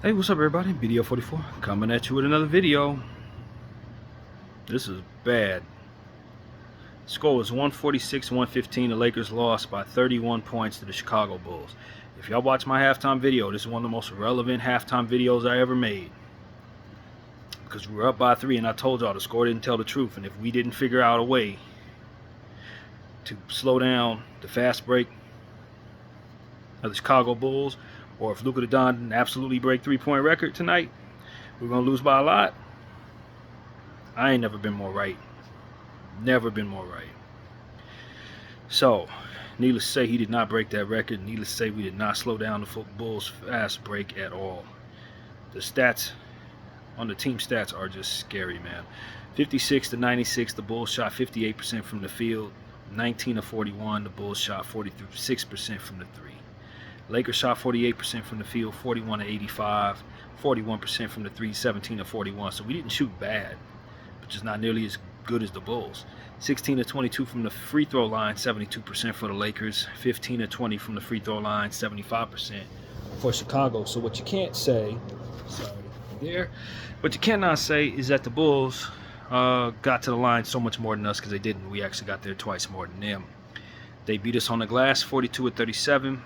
Hey, what's up everybody? BDO 44 coming at you with another video. This is bad. Score was 146-115. The Lakers lost by 31 points to the Chicago Bulls. If y'all watch my halftime video, this is one of the most relevant halftime videos I ever made. Because we were up by 3 and I told y'all the score didn't tell the truth. And if we didn't figure out a way to slow down the fast break of the Chicago Bulls, or if Luka Doncic didn't absolutely break 3-point record tonight, we're going to lose by a lot. I ain't never been more right. Never been more right. So, needless to say, he did not break that record. Needless to say, we did not slow down the Bulls' fast break at all. The stats on the team stats are just scary, man. 56-96, the Bulls shot 58% from the field. 19 of 41, the Bulls shot 46% from the three. Lakers shot 48% from the field, 41 of 85, 41% from the three, 17 of 41. So we didn't shoot bad, but just not nearly as good as the Bulls. 16 of 22 from the free throw line, 72% for the Lakers. 15 of 20 from the free throw line, 75% for Chicago. So what you can't say, what you cannot say is that the Bulls got to the line so much more than us, because they didn't. We actually got there twice more than them. They beat us on the glass, 42 of 37.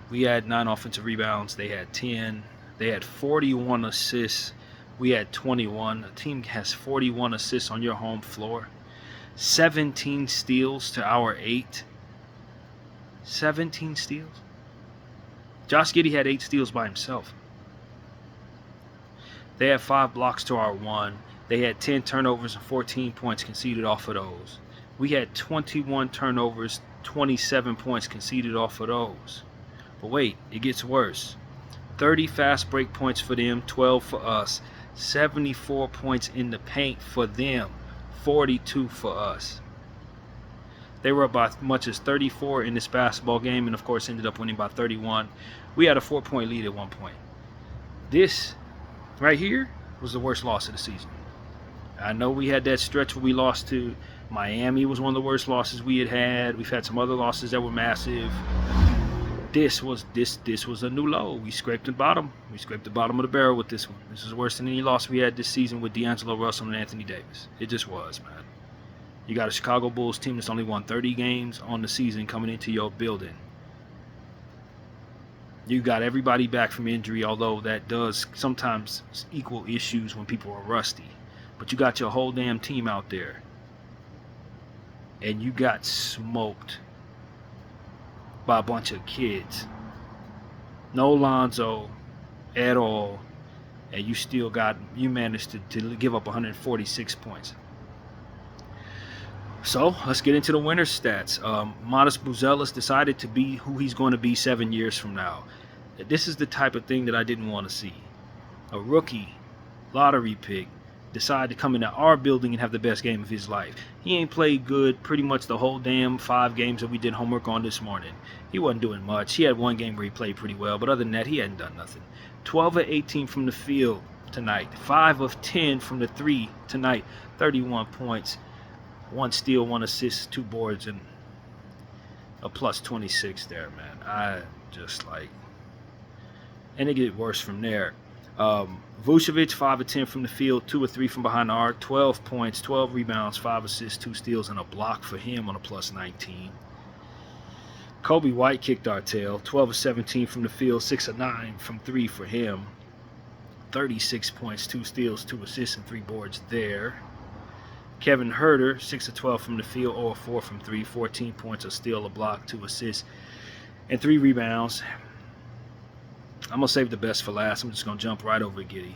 We had 9 offensive rebounds. They had 10. They had 41 assists. We had 21. A team has 41 assists on your home floor. 17 steals to our 8. 17 steals. Josh Giddey had 8 steals by himself. They had 5 blocks to our 1. They had 10 turnovers and 14 points conceded off of those. We had 21 turnovers, 27 points conceded off of those. But wait, it gets worse. 30 fast break points for them, 12 for us. 74 points in the paint for them, 42 for us. They were up by as much as 34 in this basketball game, and of course ended up winning by 31. We had a 4-point lead at one point. This right here was the worst loss of the season. I know we had that stretch where we lost to Miami. Was one of the worst losses we had. We've had some other losses that were massive. This was a new low. We scraped the bottom. We scraped the bottom of the barrel with this one. This is worse than any loss we had this season with D'Angelo Russell and Anthony Davis. It just was, man. You got a Chicago Bulls team that's only won 30 games on the season coming into your building. You got everybody back from injury, although that does sometimes equal issues when people are rusty. But you got your whole damn team out there. And you got smoked by a bunch of kids. No Lonzo at all. And you managed to give up 146 points. So let's get into the winner's stats. Modest Buzelis decided to be who he's going to be 7 years from now. This is the type of thing that I didn't want to see. A rookie lottery pick decide to come into our building and have the best game of his life. He ain't played good pretty much the whole damn 5 games that we did homework on this morning. He wasn't doing much. He had one game where he played pretty well, but other than that, he hadn't done nothing. 12 of 18 from the field tonight. 5 of 10 from the 3 tonight. 31 points. 1 steal, 1 assist, 2 boards, and a plus 26 there, man. I just like... And it get worse from there. Vucevic, 5 of 10 from the field, 2 of 3 from behind the arc, 12 points, 12 rebounds, 5 assists, 2 steals, and a block for him on a plus 19. Kobe White kicked our tail, 12 of 17 from the field, 6 of 9 from 3 for him. 36 points, 2 steals, 2 assists, and 3 boards there. Kevin Huerter, 6 of 12 from the field, 0 of 4 from 3, 14 points, a steal, a block, 2 assists, and 3 rebounds. I'm going to save the best for last. I'm just going to jump right over Giddey.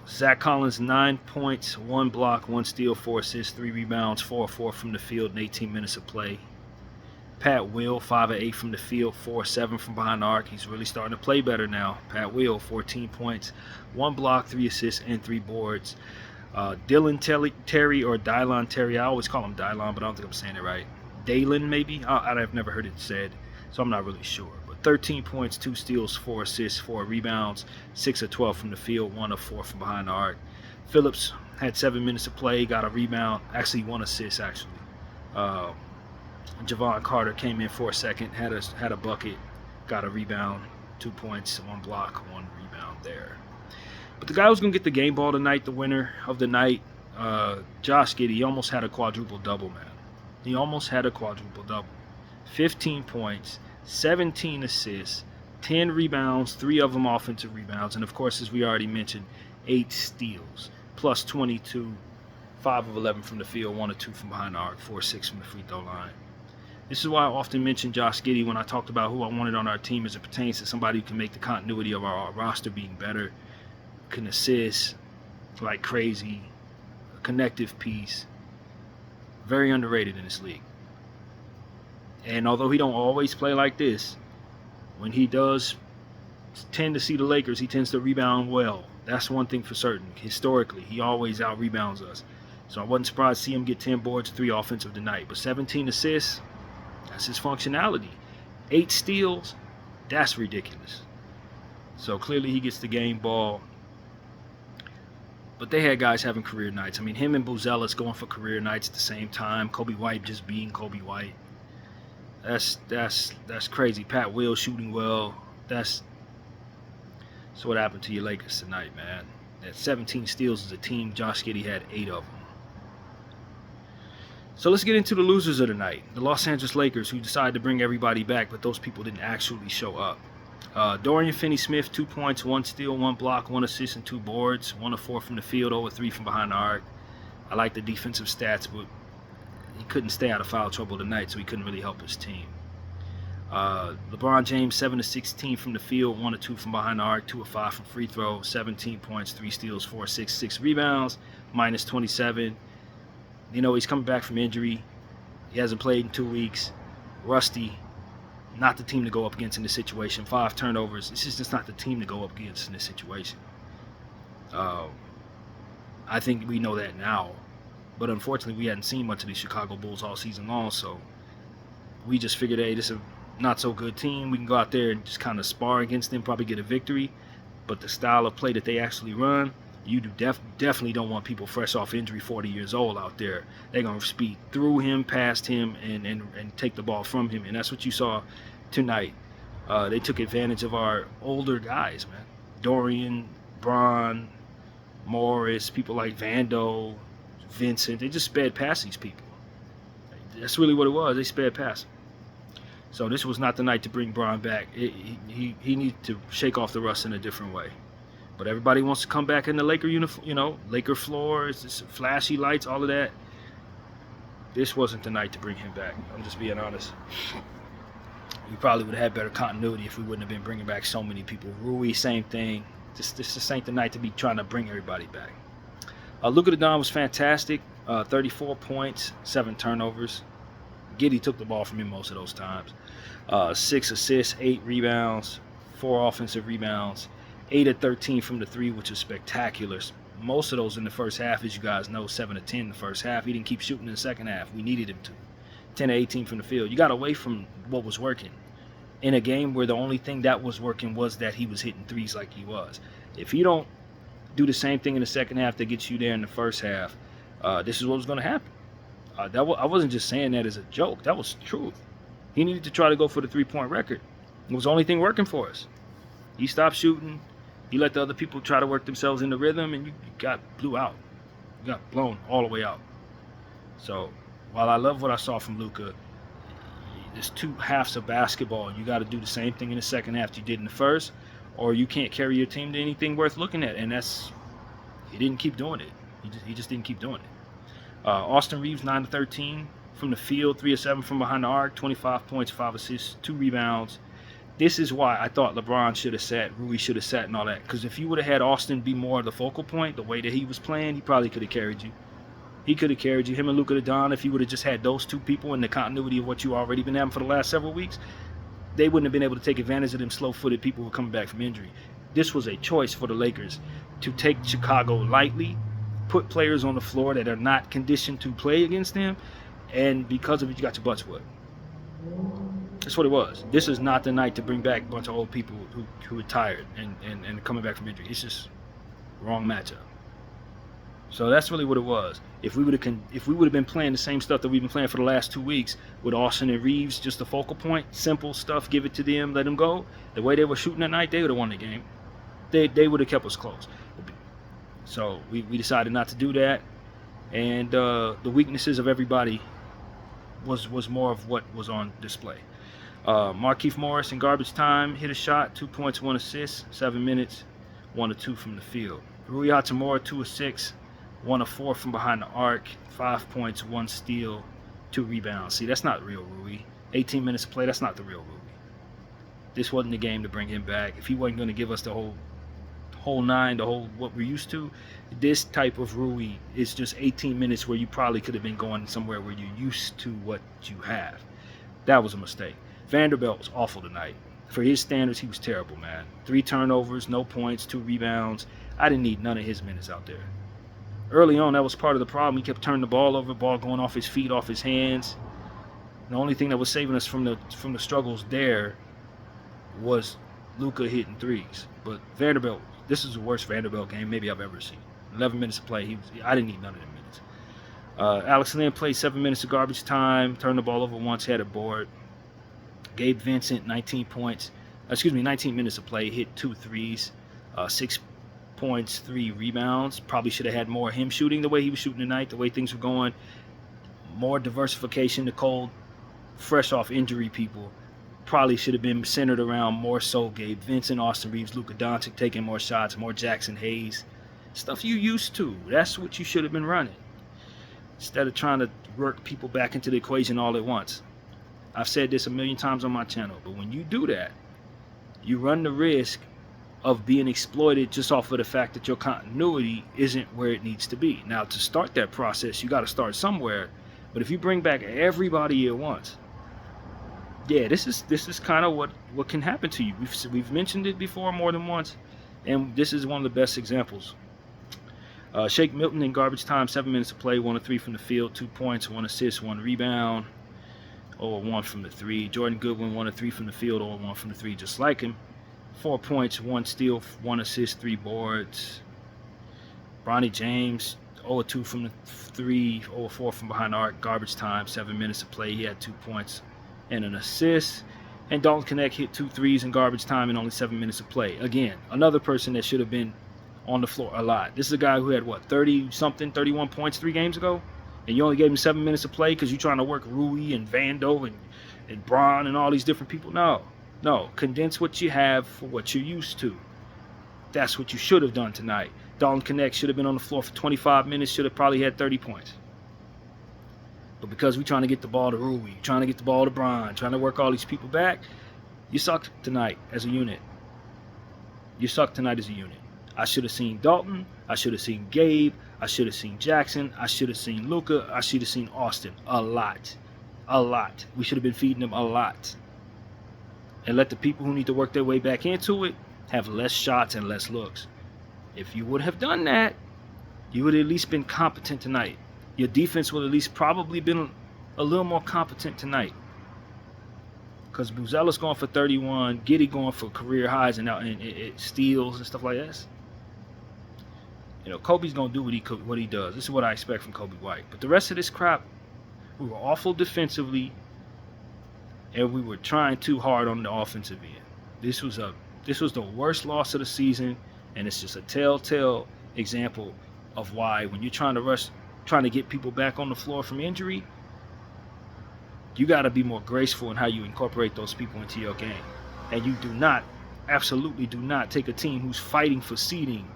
Zach Collins, 9 points, 1 block, 1 steal, 4 assists, 3 rebounds, 4 of 4 from the field in 18 minutes of play. Pat Will, 5 of 8 from the field, 4 of 7 from behind the arc. He's really starting to play better now. Pat Will, 14 points, 1 block, 3 assists, and 3 boards. Dylan Terry, or Dylon Terry. I always call him Dylon, but I don't think I'm saying it right. Dalen, maybe? I've never heard it said, so I'm not really sure. 13 points, 2 steals, 4 assists, 4 rebounds, 6 of 12 from the field, 1 of 4 from behind the arc. Phillips had 7 minutes of play, got a rebound, actually 1 assist actually. Javon Carter came in for a second, had a bucket, got a rebound. 2 points, 1 block, 1 rebound there. But the guy who's going to get the game ball tonight, the winner of the night, Josh Giddey, he almost had a quadruple-double, man. He almost had a quadruple-double. 15 points, 17 assists, 10 rebounds, 3 of them offensive rebounds, and of course, as we already mentioned, 8 steals, plus 22, 5 of 11 from the field, 1 or 2 from behind the arc, 4 or 6 from the free throw line. This is why I often mention Josh Giddey when I talked about who I wanted on our team as it pertains to somebody who can make the continuity of our roster being better, can assist like crazy, a connective piece. Very underrated in this league. And although he don't always play like this, when he does tend to see the Lakers, he tends to rebound well. That's one thing for certain. Historically, he always out-rebounds us. So I wasn't surprised to see him get 10 boards, 3 offensive tonight. But 17 assists, that's his functionality. 8 steals, that's ridiculous. So clearly he gets the game ball. But they had guys having career nights. I mean, him and Buzelis going for career nights at the same time. Kobe White just being Kobe White. That's crazy. Pat Will shooting well. That's what happened to your Lakers tonight, man. That 17 steals as a team. Josh Giddey had 8 of them. So let's get into the losers of the night. The Los Angeles Lakers, who decided to bring everybody back, but those people didn't actually show up. Dorian Finney-Smith, 2 points, 1 steal, 1 block, 1 assist, and 2 boards. 1 of 4 from the field, 0 of 3 from behind the arc. I like the defensive stats, but he couldn't stay out of foul trouble tonight, so he couldn't really help his team. LeBron James, 7 of 16 from the field, 1 of 2 from behind the arc, 2 of 5 from free throw, 17 points, 3 steals, 4 assists, 6 rebounds, minus 27. You know, he's coming back from injury. He hasn't played in 2 weeks. Rusty. Not the team to go up against in this situation. 5 turnovers. This is just not the team to go up against in this situation. I think we know that now. But unfortunately, we hadn't seen much of these Chicago Bulls all season long. So we just figured, hey, this is a not-so-good team. We can go out there and just kind of spar against them, probably get a victory. But the style of play that they actually run, you definitely don't want people fresh off injury, 40 years old out there. They're going to speed through him, past him, and take the ball from him. And that's what you saw tonight. They took advantage of our older guys, man. Dorian, Bron, Morris, people like Vando, Vincent. They just sped past these people. That's really what it was. They sped past him. So this was not the night to bring Bron back. He needs to shake off the rust in a different way. But everybody wants to come back in the Laker uniform, you know, Laker floors, flashy lights, all of that. This wasn't the night to bring him back. I'm just being honest. We probably would have had better continuity if we wouldn't have been bringing back so many people. Rui, same thing. This just ain't the night to be trying to bring everybody back. Luka Doncic was fantastic. 34 points, 7 turnovers. Giddey took the ball from him most of those times. 6 assists, 8 rebounds, 4 offensive rebounds. 8 of 13 from the 3, which is spectacular. Most of those in the first half, as you guys know, 7 of 10 in the first half. He didn't keep shooting in the second half. We needed him to. 10 of 18 from the field. You got away from what was working in a game where the only thing that was working was that he was hitting threes like he was. If you don't do the same thing in the second half that gets you there in the first half, this is what was going to happen. I wasn't just saying that as a joke. That was truth. He needed to try to go for the 3-point record. It was the only thing working for us. He stopped shooting. You let the other people try to work themselves into rhythm, and you got blew out. You got blown all the way out. So while I love what I saw from Luka, there's 2 halves of basketball. You got to do the same thing in the second half you did in the first, or you can't carry your team to anything worth looking at. And he didn't keep doing it. He just didn't keep doing it. Austin Reeves, 9 of 13 from the field, 3 of 7 from behind the arc, 25 points, 5 assists, 2 rebounds. This is why I thought LeBron should have sat, Rui should have sat, and all that. Because if you would have had Austin be more of the focal point, the way that he was playing, he probably could have carried you. He could have carried you. Him and Luka Doncic, if you would have just had those 2 people in the continuity of what you already been having for the last several weeks, they wouldn't have been able to take advantage of them slow-footed people who are coming back from injury. This was a choice for the Lakers to take Chicago lightly, put players on the floor that are not conditioned to play against them, and because of it, you got your butts whooped. That's what it was. This is not the night to bring back a bunch of old people who are tired and coming back from injury. It's just wrong matchup. So that's really what it was. If we would have been playing the same stuff that we've been playing for the last 2 weeks with Austin and Reeves, just the focal point, simple stuff, give it to them, let them go. The way they were shooting that night, they would have won the game. They would have kept us close. So we decided not to do that, and the weaknesses of everybody was more of what was on display. Markieff Morris in garbage time hit a shot, 2 points, 1 assist, 7 minutes, 1 of 2 from the field. Rui Hachimura, 2 of 6, 1 of 4 from behind the arc, 5 points, 1 steal, 2 rebounds. See, that's not real Rui. 18 minutes of play, that's not the real Rui. This wasn't the game to bring him back. If he wasn't going to give us the whole nine, the whole what we're used to, this type of Rui is just 18 minutes where you probably could have been going somewhere where you're used to what you have. That was a mistake. Vanderbilt was awful tonight. For his standards, he was terrible, man. 3 turnovers, no points, 2 rebounds. I didn't need none of his minutes out there. Early on, that was part of the problem. He kept turning the ball over, ball going off his feet, off his hands. The only thing that was saving us from the struggles there was Luka hitting threes. But Vanderbilt, this is the worst Vanderbilt game maybe I've ever seen. 11 minutes of play. I didn't need none of them minutes. Alex Len played 7 minutes of garbage time, turned the ball over once, had a board. Gabe Vincent, 19 minutes of play, hit 2 threes, 6 points, 3 rebounds. Probably should have had more of him shooting the way he was shooting tonight, the way things were going. More diversification. The cold, fresh off injury people probably should have been centered around more so Gabe Vincent, Austin Reeves, Luka Doncic taking more shots, more Jackson Hayes. Stuff you used to. That's what you should have been running. Instead of trying to work people back into the equation all at once. I've said this a million times on my channel, but when you do that, you run the risk of being exploited just off of the fact that your continuity isn't where it needs to be. Now, to start that process, you got to start somewhere. But if you bring back everybody at once, yeah, this is kind of what can happen to you. We've mentioned it before more than once, and this is one of the best examples. Shake Milton in garbage time, 7 minutes of play, 1 of 3 from the field, 2 points, 1 assist, 1 rebound. 0-1 from the 3. Jordan Goodwin, 1 of 3 from the field, 0-1 from the 3, just like him. 4 points, 1 steal, 1 assist, 3 boards. Bronny James, 0-2 from the 3, 0-4 from behind the arc, garbage time, 7 minutes of play. He had 2 points and an assist. And Dalton Knecht hit 2 threes in garbage time in only 7 minutes of play. Again, another person that should have been on the floor a lot. This is a guy who had, 31 points 3 games ago? And you only gave him 7 minutes of play because you're trying to work Rui and Vando and Braun and all these different people. No. Condense what you have for what you're used to. That's what you should have done tonight. Dalton Knecht should have been on the floor for 25 minutes, should have probably had 30 points. But because we're trying to get the ball to Rui, trying to get the ball to Braun, trying to work all these people back, you sucked tonight as a unit. I should have seen Dalton. I should have seen Gabe. I should have seen Jackson. I should have seen Luka. I should have seen Austin. A lot. We should have been feeding them a lot. And let the people who need to work their way back into it have less shots and less looks. If you would have done that, you would have at least been competent tonight. Your defense would have at least probably been a little more competent tonight. Because Buzella's going for 31, Giddey going for career highs and steals and stuff like that. You know, Kobe's going to do what he does. This is what I expect from Coby White. But the rest of this crap, we were awful defensively, and we were trying too hard on the offensive end. This was the worst loss of the season, and it's just a telltale example of why when you're trying to get people back on the floor from injury, you got to be more graceful in how you incorporate those people into your game. And you absolutely do not take a team who's fighting for seeding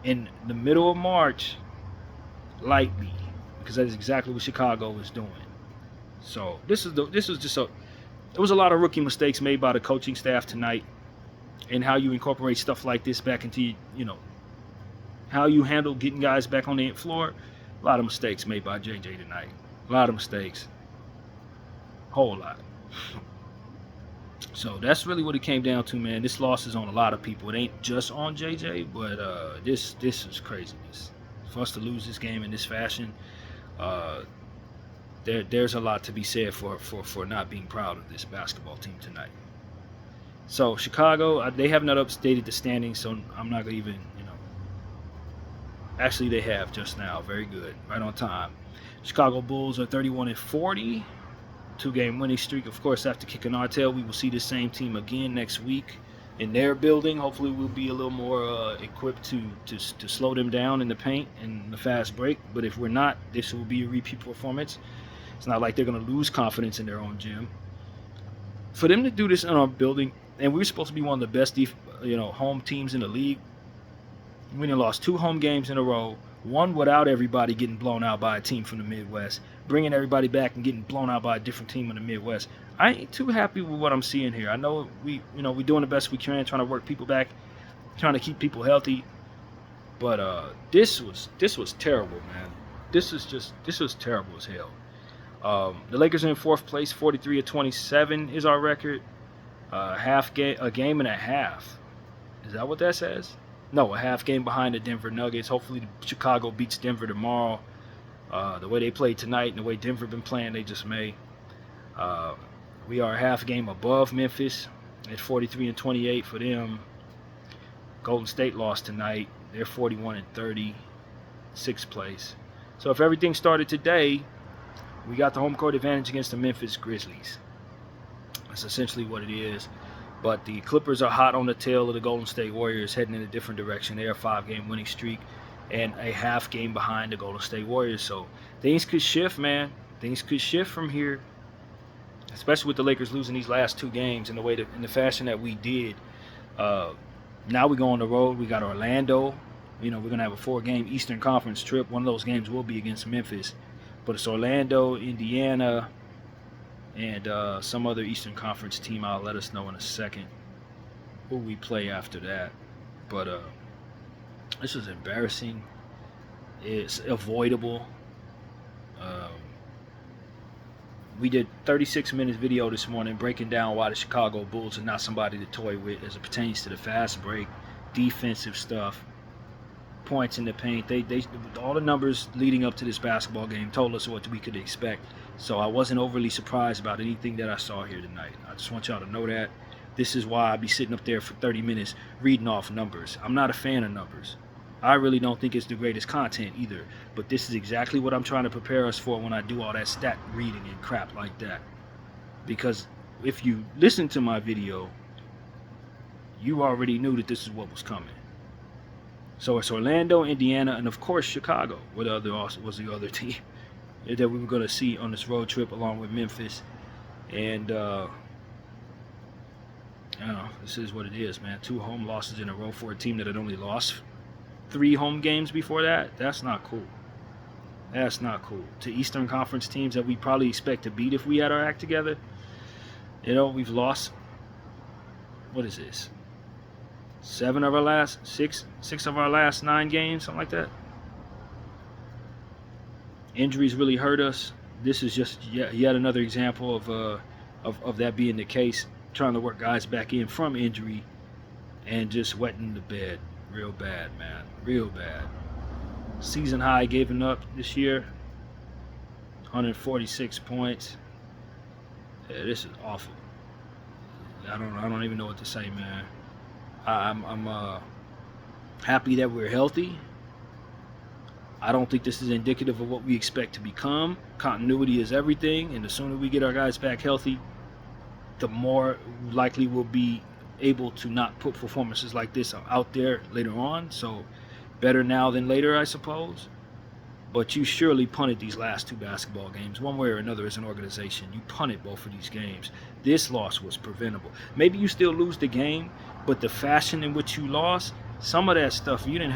in the middle of March lightly, because that is exactly what Chicago was doing. So it was a lot of rookie mistakes made by the coaching staff tonight, and how you incorporate stuff like this back into, how you handle getting guys back on the floor. A lot of mistakes made by JJ tonight. A lot of mistakes. Whole lot. So that's really what it came down to, man. This loss is on a lot of people. It ain't just on JJ, but this is craziness. For us to lose this game in this fashion, there's a lot to be said for not being proud of this basketball team tonight. So Chicago, they have not updated the standings, so I'm not gonna even Actually, they have just now. Very good. Right on time. Chicago Bulls are 31-40. 2-game winning streak. Of course, after kicking our tail, we will see the same team again next week in their building. Hopefully, we'll be a little more equipped to slow them down in the paint and the fast break. But if we're not, this will be a repeat performance. It's not like they're going to lose confidence in their own gym. For them to do this in our building, and we're supposed to be one of the best, home teams in the league. We lost 2 home games in a row, one without everybody getting blown out by a team from the Midwest, bringing everybody back and getting blown out by a different team in the Midwest. I ain't too happy with what I'm seeing here. I know we're doing the best we can, trying to work people back, trying to keep people healthy, but this was terrible, man. This was terrible as hell. The Lakers are in 4th place, 43-27 is our record. A game and a half. Is that what that says? No, a half game behind the Denver Nuggets. Hopefully Chicago beats Denver tomorrow. The way they played tonight and the way Denver been playing, they just may. We are a half game above Memphis at 43-28 for them. Golden State lost tonight. They're 41-30, 6th place. So if everything started today, we got the home court advantage against the Memphis Grizzlies. That's essentially what it is. But the Clippers are hot on the tail of the Golden State Warriors, heading in a different direction. They are a 5-game winning streak and a half game behind the Golden State Warriors. So things could shift, man. Things could shift from here, especially with the Lakers losing these last 2 games in the fashion that we did. Now we go on the road. We got Orlando. We're going to have a 4-game Eastern Conference trip. One of those games will be against Memphis. But it's Orlando, Indiana, and some other Eastern Conference team. I'll let us know in a second who we play after that. But this is embarrassing. It's avoidable. We did 36 minutes video this morning breaking down why the Chicago Bulls are not somebody to toy with as it pertains to the fast break, defensive stuff, points in the paint. They all the numbers leading up to this basketball game told us what we could expect. So I wasn't overly surprised about anything that I saw here tonight. I just want y'all to know that. This is why I be sitting up there for 30 minutes reading off numbers. I'm not a fan of numbers. I really don't think it's the greatest content either. But this is exactly what I'm trying to prepare us for when I do all that stat reading and crap like that. Because if you listen to my video, you already knew that this is what was coming. So it's Orlando, Indiana, and of course Chicago. What was the other team that we were going to see on this road trip along with Memphis? And this is what it is, man. 2 home losses in a row for a team that had only lost 3 home games before that. That's not cool. That's not cool. To Eastern Conference teams that we probably expect to beat if we had our act together. We've lost. What is this? 6 of our last 9 games, something like that. Injuries really hurt us. This is just yet another example of that being the case. Trying to work guys back in from injury and just wetting the bed real bad, man. Real bad. Season high given up this year. 146 points. Yeah, this is awful. I don't even know what to say, man. I'm happy that we're healthy. I don't think this is indicative of what we expect to become. Continuity is everything, and the sooner we get our guys back healthy, the more likely we'll be able to not put performances like this out there later on. So better now than later, I suppose. But you surely punted these last 2 basketball games, one way or another as an organization. You punted both of these games. This loss was preventable. Maybe you still lose the game, but the fashion in which you lost, some of that stuff, you didn't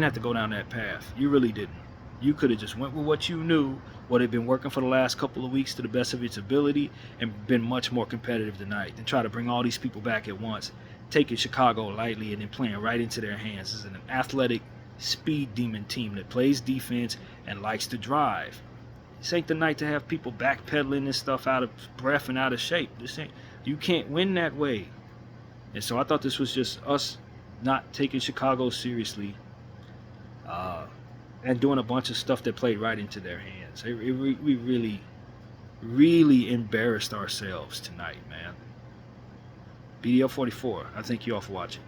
have to go down that path. You really didn't. You could have just went with what you knew, what had been working for the last couple of weeks to the best of its ability, and been much more competitive tonight than try to bring all these people back at once, taking Chicago lightly and then playing right into their hands. This is an athletic, speed demon team that plays defense and likes to drive. This ain't the night to have people backpedaling this stuff out of breath and out of shape. You can't win that way. And so I thought this was just us not taking Chicago seriously and doing a bunch of stuff that played right into their hands. We really, really embarrassed ourselves tonight, man. BDL 44, I thank you all for watching.